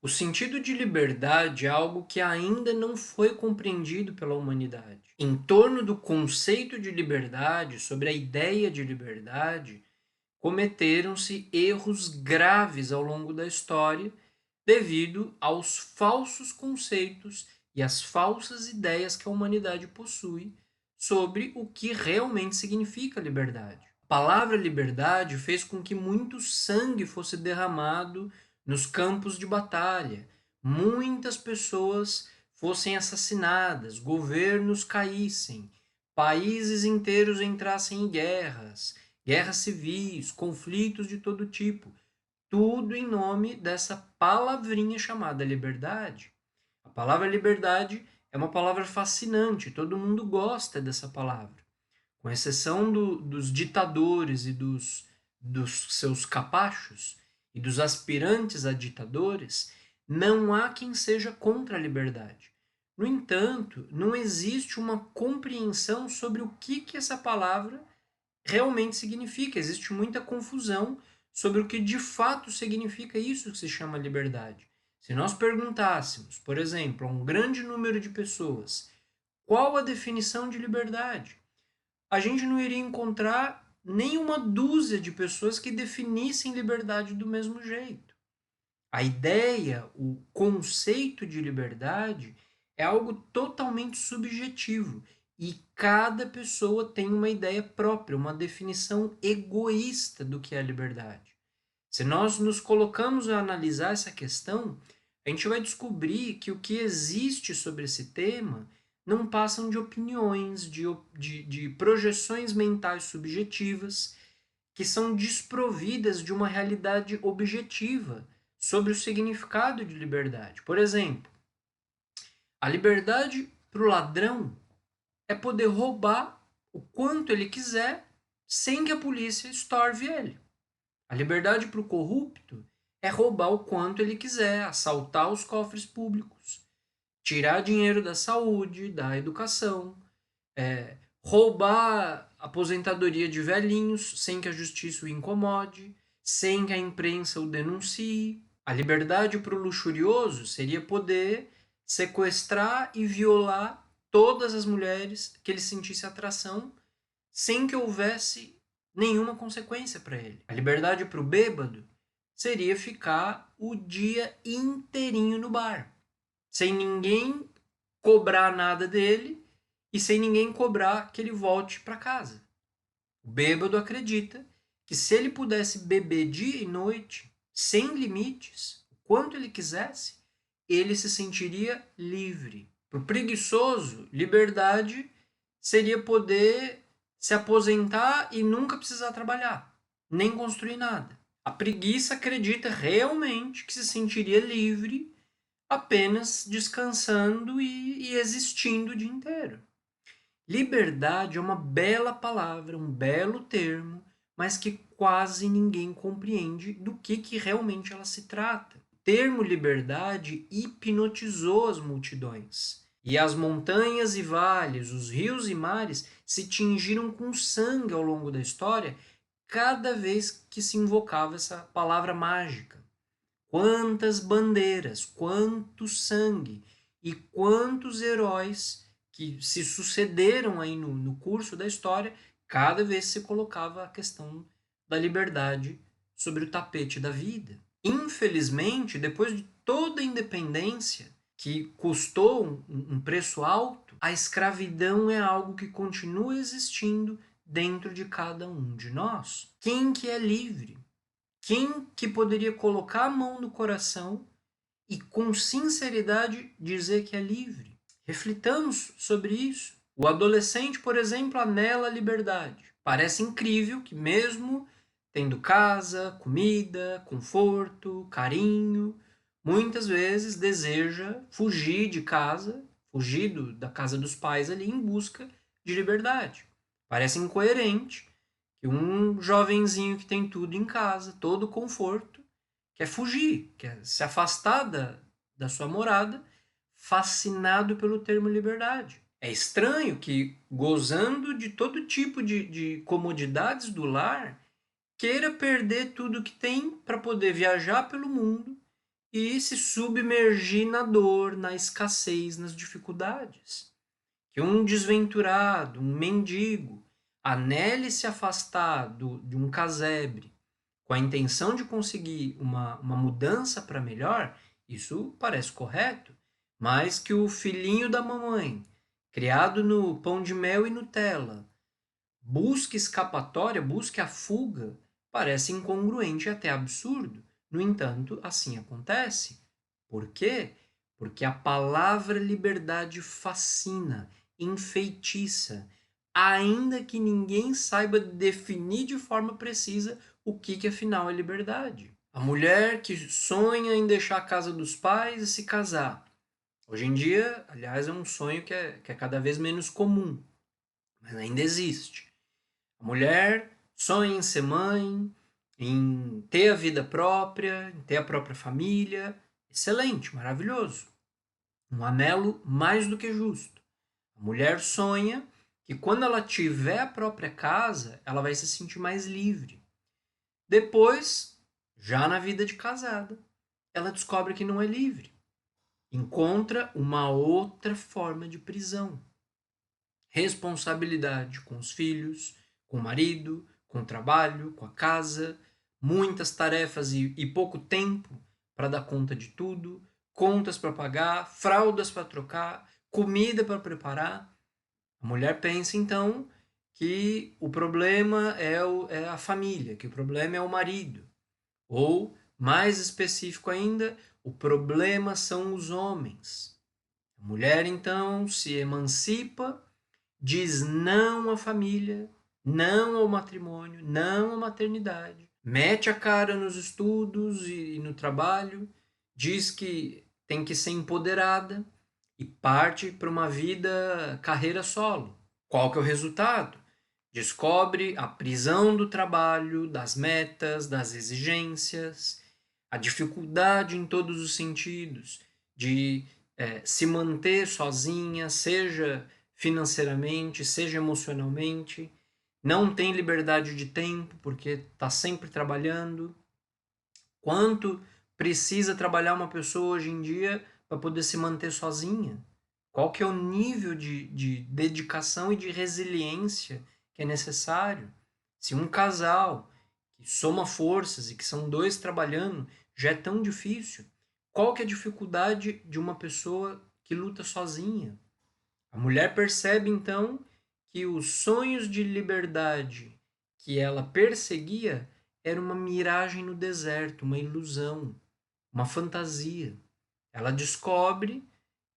O sentido de liberdade é algo que ainda não foi compreendido pela humanidade. Em torno do conceito de liberdade, sobre a ideia de liberdade, cometeram-se erros graves ao longo da história devido aos falsos conceitos e às falsas ideias que a humanidade possui sobre o que realmente significa liberdade. A palavra liberdade fez com que muito sangue fosse derramado nos campos de batalha, muitas pessoas fossem assassinadas, governos caíssem, países inteiros entrassem em guerras, guerras civis, conflitos de todo tipo, tudo em nome dessa palavrinha chamada liberdade. A palavra liberdade é uma palavra fascinante, todo mundo gosta dessa palavra, com exceção dos ditadores e dos seus capachos e dos aspirantes a ditadores, não há quem seja contra a liberdade. No entanto, não existe uma compreensão sobre o que essa palavra realmente significa. Existe muita confusão sobre o que de fato significa isso que se chama liberdade. Se nós perguntássemos, por exemplo, a um grande número de pessoas qual a definição de liberdade, a gente não iria encontrar nem uma dúzia de pessoas que definissem liberdade do mesmo jeito. A ideia, o conceito de liberdade é algo totalmente subjetivo e cada pessoa tem uma ideia própria, uma definição egoísta do que é liberdade. Se nós nos colocamos a analisar essa questão, a gente vai descobrir que o que existe sobre esse tema não passam de opiniões, de projeções mentais subjetivas que são desprovidas de uma realidade objetiva sobre o significado de liberdade. Por exemplo, a liberdade para o ladrão é poder roubar o quanto ele quiser sem que a polícia estorve ele. A liberdade para o corrupto é roubar o quanto ele quiser, assaltar os cofres públicos, tirar dinheiro da saúde, da educação, roubar a aposentadoria de velhinhos sem que a justiça o incomode, sem que a imprensa o denuncie. A liberdade para o luxurioso seria poder sequestrar e violar todas as mulheres que ele sentisse atração sem que houvesse nenhuma consequência para ele. A liberdade para o bêbado seria ficar o dia inteirinho no bar, sem ninguém cobrar nada dele e sem ninguém cobrar que ele volte para casa. O bêbado acredita que se ele pudesse beber dia e noite, sem limites, o quanto ele quisesse, ele se sentiria livre. Para o preguiçoso, liberdade seria poder se aposentar e nunca precisar trabalhar, nem construir nada. A preguiça acredita realmente que se sentiria livre apenas descansando e existindo o dia inteiro. Liberdade é uma bela palavra, um belo termo, mas que quase ninguém compreende do que realmente ela se trata. O termo liberdade hipnotizou as multidões. E as montanhas e vales, os rios e mares se tingiram com sangue ao longo da história cada vez que se invocava essa palavra mágica. Quantas bandeiras, quanto sangue e quantos heróis que se sucederam aí no curso da história, cada vez se colocava a questão da liberdade sobre o tapete da vida. Infelizmente, depois de toda a independência, que custou um preço alto, a escravidão é algo que continua existindo dentro de cada um de nós. Quem que é livre? Quem que poderia colocar a mão no coração e com sinceridade dizer que é livre? Reflitamos sobre isso. O adolescente, por exemplo, anela a liberdade. Parece incrível que mesmo tendo casa, comida, conforto, carinho, muitas vezes deseja fugir de casa, fugir da casa dos pais ali em busca de liberdade. Parece incoerente que um jovenzinho que tem tudo em casa, todo conforto, quer fugir, quer se afastar da sua morada, fascinado pelo termo liberdade. É estranho que, gozando de todo tipo de comodidades do lar, queira perder tudo que tem para poder viajar pelo mundo e se submergir na dor, na escassez, nas dificuldades. Que um desventurado, um mendigo, anele se afastar de um casebre com a intenção de conseguir uma mudança para melhor, isso parece correto. Mas que o filhinho da mamãe, criado no pão de mel e Nutella, busque escapatória, busque a fuga, parece incongruente e até absurdo. No entanto, assim acontece. Por quê? Porque a palavra liberdade fascina, enfeitiça, ainda que ninguém saiba definir de forma precisa o que afinal é liberdade. A mulher que sonha em deixar a casa dos pais e se casar. Hoje em dia, aliás, é um sonho que é cada vez menos comum, mas ainda existe. A mulher sonha em ser mãe, em ter a vida própria, em ter a própria família. Excelente, maravilhoso. Um anelo mais do que justo. A mulher sonha que quando ela tiver a própria casa, ela vai se sentir mais livre. Depois, já na vida de casada, ela descobre que não é livre. Encontra uma outra forma de prisão. Responsabilidade com os filhos, com o marido, com o trabalho, com a casa, muitas tarefas e pouco tempo para dar conta de tudo, contas para pagar, fraldas para trocar, comida para preparar. A mulher pensa então que o problema é a família, que o problema é o marido. Ou, mais específico ainda, o problema são os homens. A mulher então se emancipa, diz não à família, não ao matrimônio, não à maternidade, mete a cara nos estudos e no trabalho, diz que tem que ser empoderada e parte para uma vida carreira solo. Qual que é o resultado? Descobre a prisão do trabalho, das metas, das exigências, a dificuldade em todos os sentidos de se manter sozinha, seja financeiramente, seja emocionalmente, não tem liberdade de tempo porque está sempre trabalhando. Quanto precisa trabalhar uma pessoa hoje em dia para poder se manter sozinha? Qual que é o nível de dedicação e de resiliência que é necessário? Se um casal que soma forças e que são dois trabalhando já é tão difícil, qual que é a dificuldade de uma pessoa que luta sozinha? A mulher percebe então que os sonhos de liberdade que ela perseguia era uma miragem no deserto, uma ilusão, uma fantasia. Ela descobre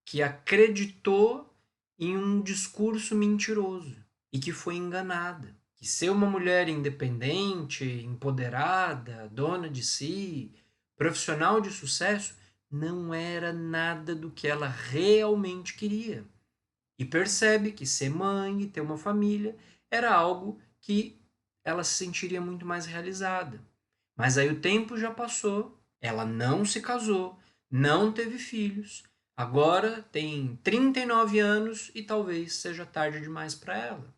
que acreditou em um discurso mentiroso e que foi enganada. Que ser uma mulher independente, empoderada, dona de si, profissional de sucesso, não era nada do que ela realmente queria. E percebe que ser mãe e ter uma família era algo que ela se sentiria muito mais realizada. Mas aí o tempo já passou, ela não se casou, não teve filhos, agora tem 39 anos e talvez seja tarde demais para ela.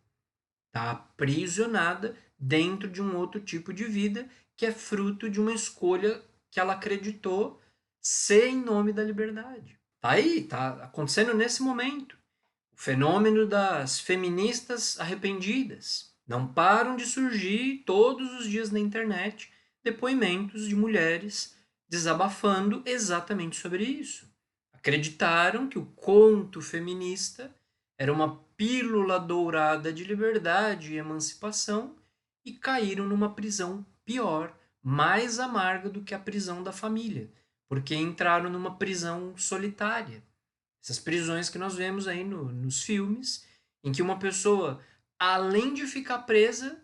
Está aprisionada dentro de um outro tipo de vida que é fruto de uma escolha que ela acreditou ser em nome da liberdade. Tá aí, tá acontecendo nesse momento. O fenômeno das feministas arrependidas. Não param de surgir todos os dias na internet depoimentos de mulheres desabafando exatamente sobre isso. Acreditaram que o conto feminista era uma pílula dourada de liberdade e emancipação e caíram numa prisão pior, mais amarga do que a prisão da família, porque entraram numa prisão solitária. Essas prisões que nós vemos aí nos filmes, em que uma pessoa, além de ficar presa,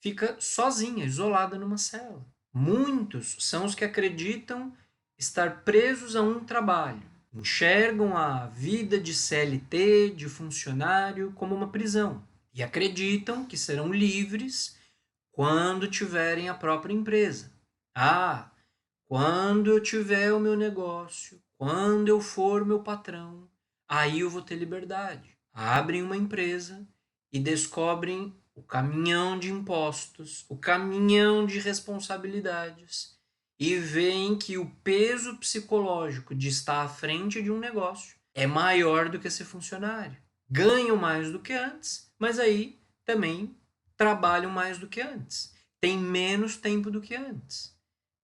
fica sozinha, isolada numa cela. Muitos são os que acreditam estar presos a um trabalho, enxergam a vida de CLT, de funcionário, como uma prisão e acreditam que serão livres quando tiverem a própria empresa. Ah, quando eu tiver o meu negócio, quando eu for meu patrão, aí eu vou ter liberdade. Abrem uma empresa e descobrem o caminhão de impostos, o caminhão de responsabilidades e veem que o peso psicológico de estar à frente de um negócio é maior do que ser funcionário. Ganham mais do que antes, mas aí também trabalham mais do que antes. Tem menos tempo do que antes.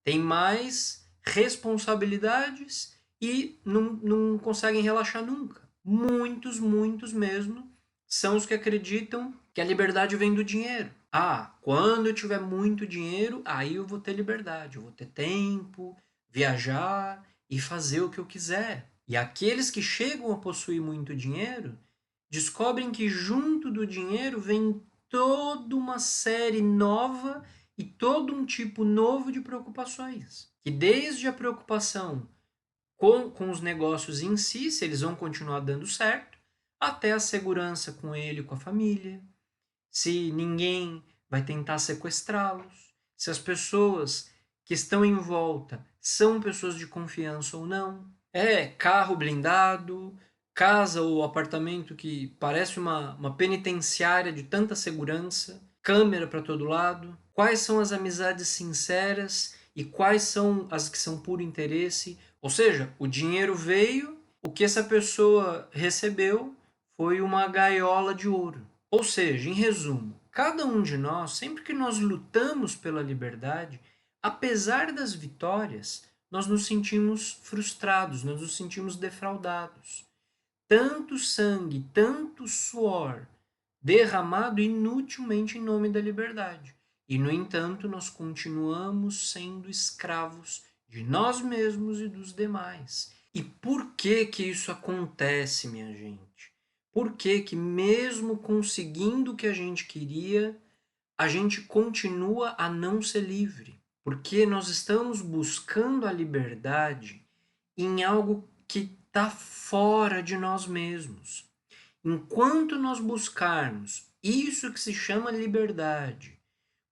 Tem mais responsabilidades e não conseguem relaxar nunca. Muitos, muitos mesmo, são os que acreditam que a liberdade vem do dinheiro. Ah, quando eu tiver muito dinheiro, aí eu vou ter liberdade, eu vou ter tempo, viajar e fazer o que eu quiser. E aqueles que chegam a possuir muito dinheiro descobrem que junto do dinheiro vem toda uma série nova e todo um tipo novo de preocupações. Que desde a preocupação com os negócios em si, se eles vão continuar dando certo, até a segurança com ele e com a família, se ninguém vai tentar sequestrá-los, se as pessoas que estão em volta são pessoas de confiança ou não. É carro blindado, casa ou apartamento que parece uma penitenciária de tanta segurança, câmera para todo lado. Quais são as amizades sinceras e quais são as que são puro interesse? Ou seja, o dinheiro veio, o que essa pessoa recebeu foi uma gaiola de ouro. Ou seja, em resumo, cada um de nós, sempre que nós lutamos pela liberdade, apesar das vitórias, nós nos sentimos frustrados, nós nos sentimos defraudados. Tanto sangue, tanto suor derramado inutilmente em nome da liberdade. E, no entanto, nós continuamos sendo escravos de nós mesmos e dos demais. E por que que isso acontece, minha gente? Por que que mesmo conseguindo o que a gente queria, a gente continua a não ser livre? Porque nós estamos buscando a liberdade em algo que está fora de nós mesmos. Enquanto nós buscarmos isso que se chama liberdade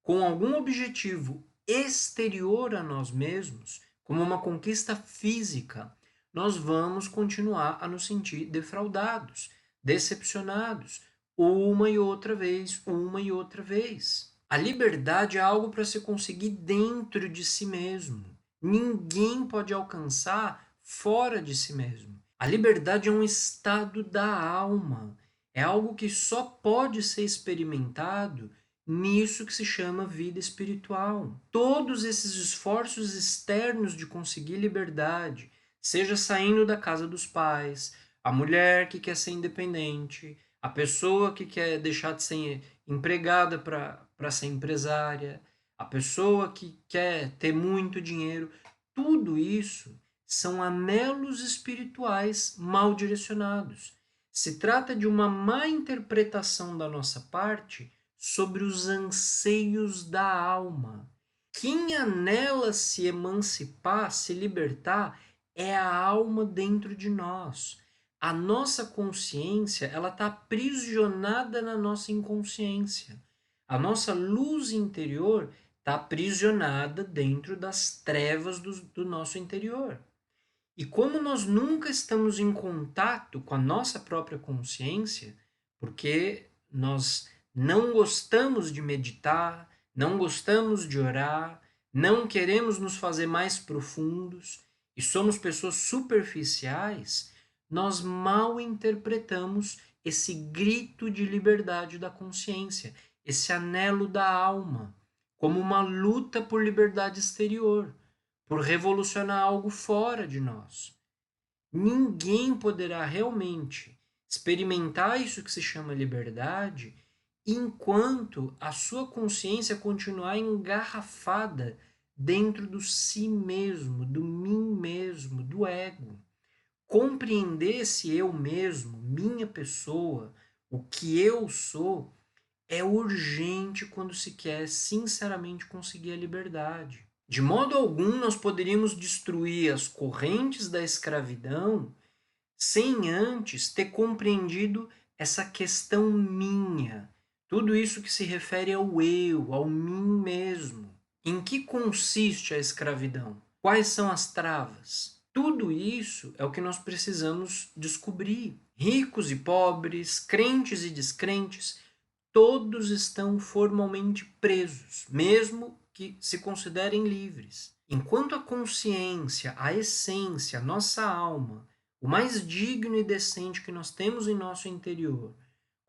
com algum objetivo exterior a nós mesmos, como uma conquista física, nós vamos continuar a nos sentir defraudados, decepcionados, uma e outra vez, uma e outra vez. A liberdade é algo para se conseguir dentro de si mesmo. Ninguém pode alcançar fora de si mesmo. A liberdade é um estado da alma. É algo que só pode ser experimentado nisso que se chama vida espiritual. Todos esses esforços externos de conseguir liberdade, seja saindo da casa dos pais, a mulher que quer ser independente, a pessoa que quer deixar de ser empregada para ser empresária, a pessoa que quer ter muito dinheiro, tudo isso são anelos espirituais mal direcionados. Se trata de uma má interpretação da nossa parte sobre os anseios da alma. Quem anela se emancipar, se libertar, é a alma dentro de nós. A nossa consciência, ela está aprisionada na nossa inconsciência. A nossa luz interior está aprisionada dentro das trevas do nosso interior. E como nós nunca estamos em contato com a nossa própria consciência, porque nós não gostamos de meditar, não gostamos de orar, não queremos nos fazer mais profundos e somos pessoas superficiais, nós mal interpretamos esse grito de liberdade da consciência, esse anelo da alma, como uma luta por liberdade exterior, por revolucionar algo fora de nós. Ninguém poderá realmente experimentar isso que se chama liberdade enquanto a sua consciência continuar engarrafada dentro do si mesmo, do mim mesmo, do ego. Compreender esse eu mesmo, minha pessoa, o que eu sou, é urgente quando se quer sinceramente conseguir a liberdade. De modo algum nós poderíamos destruir as correntes da escravidão sem antes ter compreendido essa questão minha. Tudo isso que se refere ao eu, ao mim mesmo. Em que consiste a escravidão? Quais são as travas? Tudo isso é o que nós precisamos descobrir. Ricos e pobres, crentes e descrentes, todos estão formalmente presos, mesmo que se considerem livres. Enquanto a consciência, a essência, a nossa alma, o mais digno e decente que nós temos em nosso interior,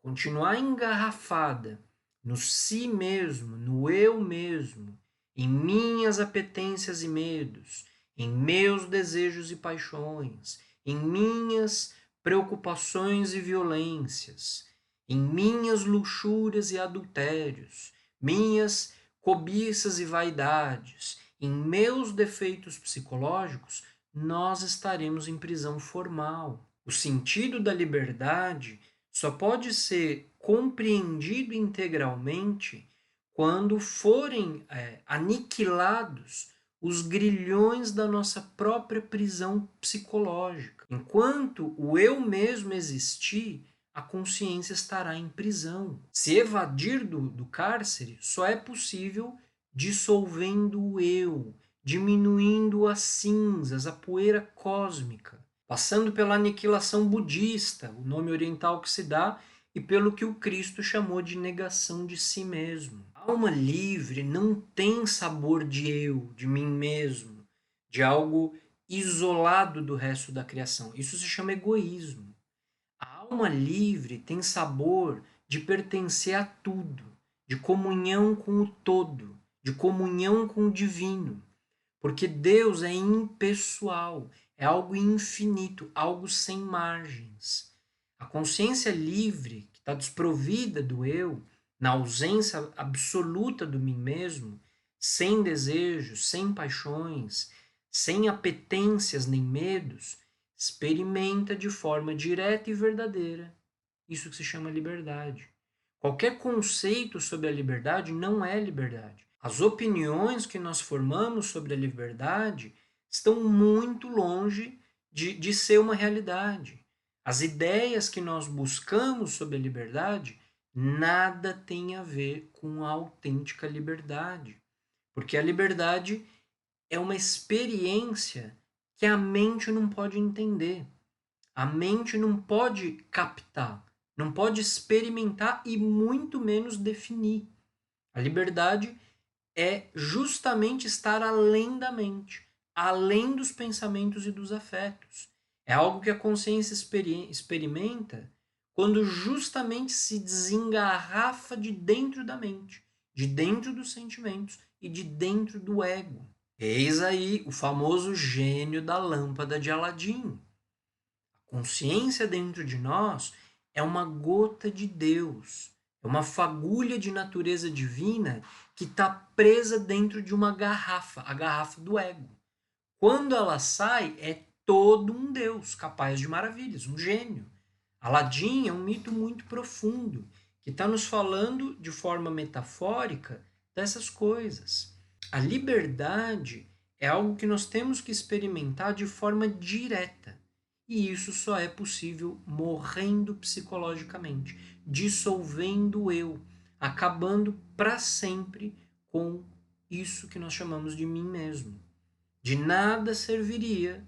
continuar engarrafada no si mesmo, no eu mesmo, em minhas apetências e medos, em meus desejos e paixões, em minhas preocupações e violências, em minhas luxúrias e adultérios, minhas cobiças e vaidades, em meus defeitos psicológicos, nós estaremos em prisão formal. O sentido da liberdade só pode ser compreendido integralmente quando forem aniquilados os grilhões da nossa própria prisão psicológica. Enquanto o eu mesmo existir, a consciência estará em prisão. Se evadir do cárcere só é possível dissolvendo o eu, diminuindo as cinzas, a poeira cósmica, passando pela aniquilação budista, o nome oriental que se dá, e pelo que o Cristo chamou de negação de si mesmo. A alma livre não tem sabor de eu, de mim mesmo, de algo isolado do resto da criação. Isso se chama egoísmo. A alma livre tem sabor de pertencer a tudo, de comunhão com o todo, de comunhão com o divino. Porque Deus é impessoal, é algo infinito, algo sem margens. A consciência livre, que está desprovida do eu, na ausência absoluta do mim mesmo, sem desejos, sem paixões, sem apetências nem medos, experimenta de forma direta e verdadeira isso que se chama liberdade. Qualquer conceito sobre a liberdade não é liberdade. As opiniões que nós formamos sobre a liberdade estão muito longe de ser uma realidade. As ideias que nós buscamos sobre a liberdade nada tem a ver com a autêntica liberdade. Porque a liberdade é uma experiência que a mente não pode entender. A mente não pode captar, não pode experimentar e muito menos definir. A liberdade é justamente estar além da mente, além dos pensamentos e dos afetos. É algo que a consciência experimenta quando justamente se desengarrafa de dentro da mente, de dentro dos sentimentos e de dentro do ego. Eis aí o famoso gênio da lâmpada de Aladim. A consciência dentro de nós é uma gota de Deus, é uma fagulha de natureza divina que está presa dentro de uma garrafa, a garrafa do ego. Quando ela sai, é todo um Deus capaz de maravilhas, um gênio. Aladim é um mito muito profundo que está nos falando de forma metafórica dessas coisas. A liberdade é algo que nós temos que experimentar de forma direta. E isso só é possível morrendo psicologicamente, dissolvendo o eu, acabando para sempre com isso que nós chamamos de mim mesmo. De nada serviria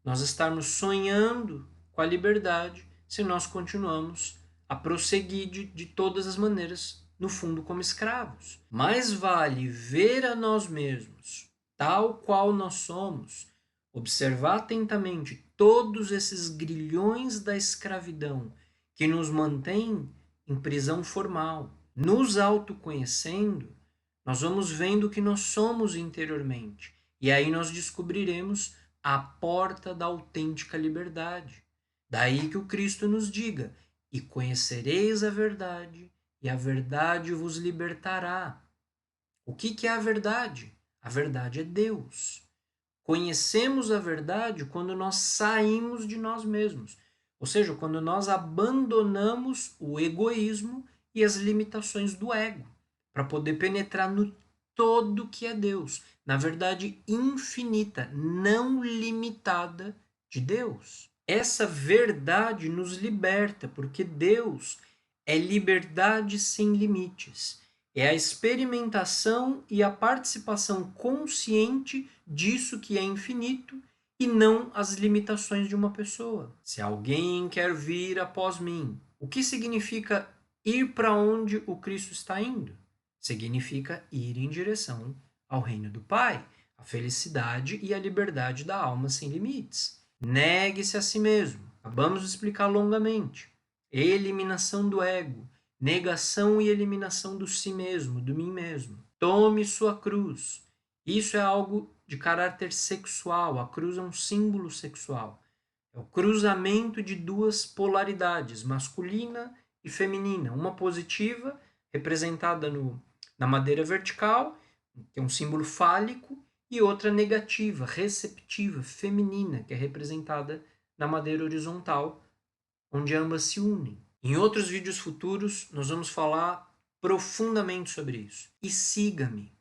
nós estarmos sonhando com a liberdade se nós continuamos a prosseguir de todas as maneiras, no fundo, como escravos. Mais vale ver a nós mesmos, tal qual nós somos, observar atentamente todos esses grilhões da escravidão que nos mantêm em prisão formal. Nos autoconhecendo, nós vamos vendo o que nós somos interiormente. E aí nós descobriremos a porta da autêntica liberdade. Daí que o Cristo nos diga: e conhecereis a verdade, e a verdade vos libertará. O que é a verdade? A verdade é Deus. Conhecemos a verdade quando nós saímos de nós mesmos, ou seja, quando nós abandonamos o egoísmo e as limitações do ego, para poder penetrar no todo que é Deus, na verdade infinita, não limitada de Deus. Essa verdade nos liberta, porque Deus é liberdade sem limites. É a experimentação e a participação consciente disso que é infinito e não as limitações de uma pessoa. Se alguém quer vir após mim, o que significa ir para onde o Cristo está indo? Significa ir em direção ao reino do Pai, a felicidade e a liberdade da alma sem limites. Negue-se a si mesmo. Acabamos de explicar longamente. Eliminação do ego, negação e eliminação do si mesmo, do mim mesmo. Tome sua cruz. Isso é algo de caráter sexual. A cruz é um símbolo sexual. É o cruzamento de duas polaridades, masculina e feminina. Uma positiva, representada na madeira vertical, que é um símbolo fálico, e outra negativa, receptiva, feminina, que é representada na madeira horizontal, onde ambas se unem. Em outros vídeos futuros, nós vamos falar profundamente sobre isso. E siga-me.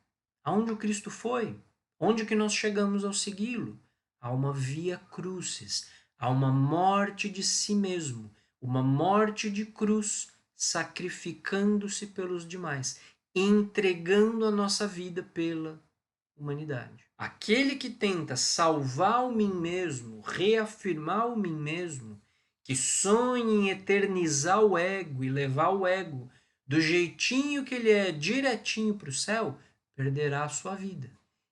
Aonde o Cristo foi? Onde que nós chegamos ao segui-lo? Há uma via crucis, há uma morte de si mesmo, uma morte de cruz, sacrificando-se pelos demais, entregando a nossa vida pela humanidade. Aquele que tenta salvar o mim mesmo, reafirmar o mim mesmo, que sonha em eternizar o ego e levar o ego do jeitinho que ele é direitinho para o céu, perderá a sua vida.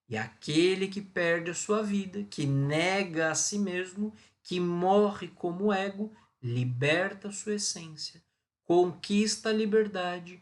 E aquele que perde a sua vida, que nega a si mesmo, que morre como ego, liberta a sua essência, conquista a liberdade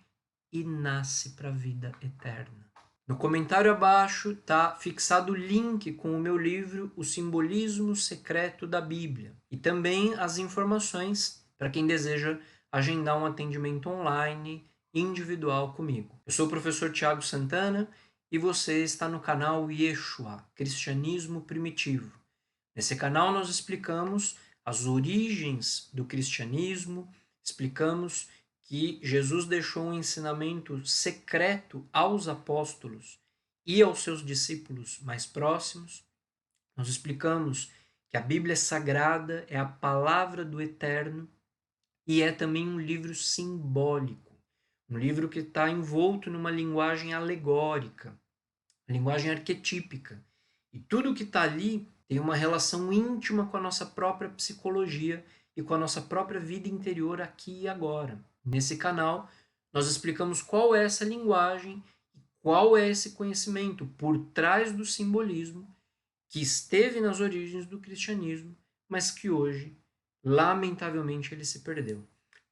e nasce para a vida eterna. No comentário abaixo está fixado o link com o meu livro O Simbolismo Secreto da Bíblia e também as informações para quem deseja agendar um atendimento online individual comigo. Eu sou o professor Tiago Santana e você está no canal Yeshua, Cristianismo Primitivo. Nesse canal nós explicamos as origens do cristianismo, explicamos que Jesus deixou um ensinamento secreto aos apóstolos e aos seus discípulos mais próximos. Nós explicamos que a Bíblia Sagrada é a palavra do Eterno e é também um livro simbólico, um livro que está envolto numa linguagem alegórica, linguagem arquetípica. E tudo que está ali tem uma relação íntima com a nossa própria psicologia e com a nossa própria vida interior aqui e agora. Nesse canal, nós explicamos qual é essa linguagem, qual é esse conhecimento por trás do simbolismo que esteve nas origens do cristianismo, mas que hoje, lamentavelmente, ele se perdeu.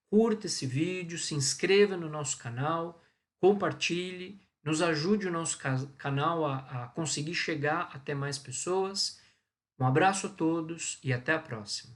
Curta esse vídeo, se inscreva no nosso canal, compartilhe, nos ajude o nosso canal a conseguir chegar até mais pessoas. Um abraço a todos e até a próxima.